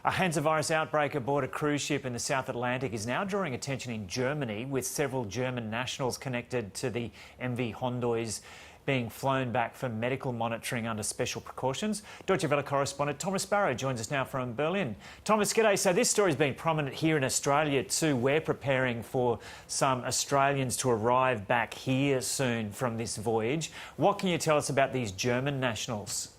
A hantavirus outbreak aboard a cruise ship in the South Atlantic is now drawing attention in Germany, with several German nationals connected to the MV Hondius being flown back for medical monitoring under special precautions. Deutsche Welle correspondent Sparrow joins us now from Berlin. Thomas, g'day. So this story's been prominent here in Australia too. We're preparing for some Australians to arrive back here soon from this voyage. What can you tell us about these German nationals?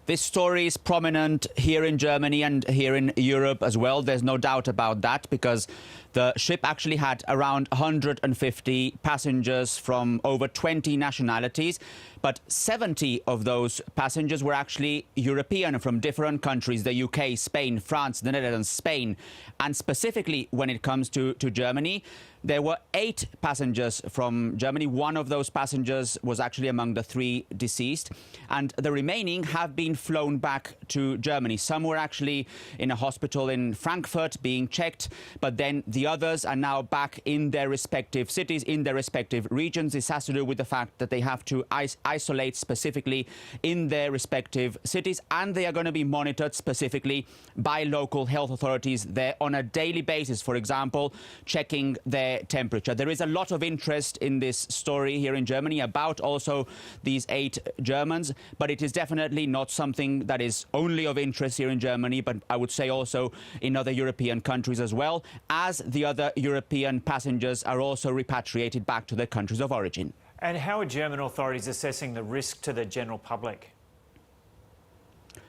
This story is prominent here in Germany and here in Europe as well. There's no doubt about that, because the ship actually had around 150 passengers from over 20 nationalities, but 70 of those passengers were actually European, from different countries: the UK, Spain, France, the Netherlands, Spain. And specifically when it comes to Germany, there were 8 passengers from Germany. One of those passengers was actually among the 3 deceased, and the remaining have been flown back to Germany. Some were actually in a hospital in Frankfurt being checked, but then the others are now back in their respective cities, in their respective regions. This has to do with the fact that they have to isolate specifically in their respective cities, and they are going to be monitored specifically by local health authorities there on a daily basis, for example, checking their temperature. There is a lot of interest in this story here in Germany about also these 8 Germans, but it is definitely not something that is only of interest here in Germany, but I would say also in other European countries as well, as the other European passengers are also repatriated back to their countries of origin. And how are German authorities assessing the risk to the general public?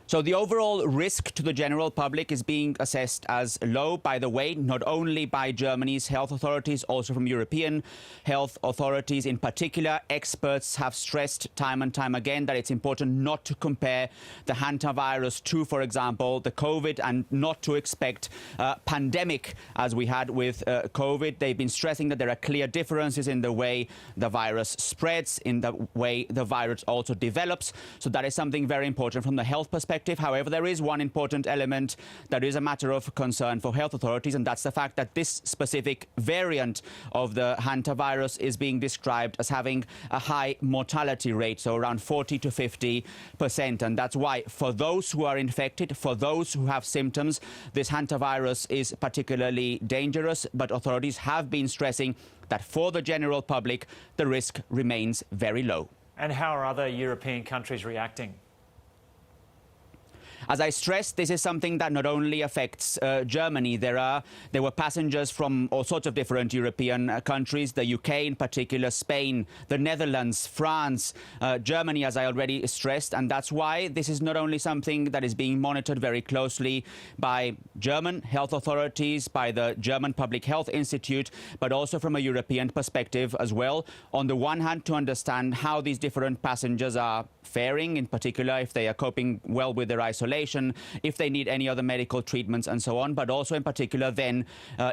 So the overall risk to the general public is being assessed as low, by the way, not only by Germany's health authorities, also from European health authorities. In particular, experts have stressed time and time again that it's important not to compare the hantavirus to, for example, the COVID, and not to expect a pandemic as we had with COVID. They've been stressing that there are clear differences in the way the virus spreads, in the way the virus also develops. So that is something very important from the health perspective. However, there is one important element that is a matter of concern for health authorities, and that's the fact that this specific variant of the hantavirus is being described as having a high mortality rate, so around 40 to 50%. And that's why, for those who are infected, for those who have symptoms, this hantavirus is particularly dangerous. But authorities have been stressing that for the general public, the risk remains very low. And how are other European countries reacting? As I stressed, this is something that not only affects Germany. There were passengers from all sorts of different European countries, the UK in particular, Spain, the Netherlands, France, Germany, as I already stressed. And that's why this is not only something that is being monitored very closely by German health authorities, by the German Public Health Institute, but also from a European perspective as well. On the one hand, to understand how these different passengers are faring, in particular if they are coping well with their isolation, if they need any other medical treatments and so on, but also in particular then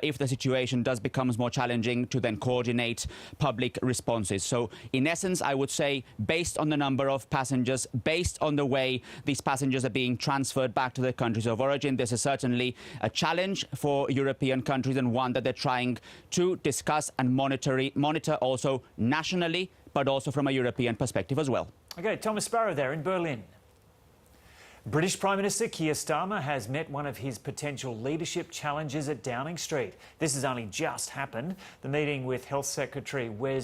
if the situation does become more challenging, to then coordinate public responses. So in essence, I would say, based on the number of passengers, based on the way these passengers are being transferred back to their countries of origin, this is certainly a challenge for European countries, and one that they're trying to discuss and monitor also nationally, but also from a European perspective as well. OK, Sparrow there in Berlin. British Prime Minister Keir Starmer has met one of his potential leadership challenges at Downing Street. This has only just happened. The meeting with Health Secretary Wes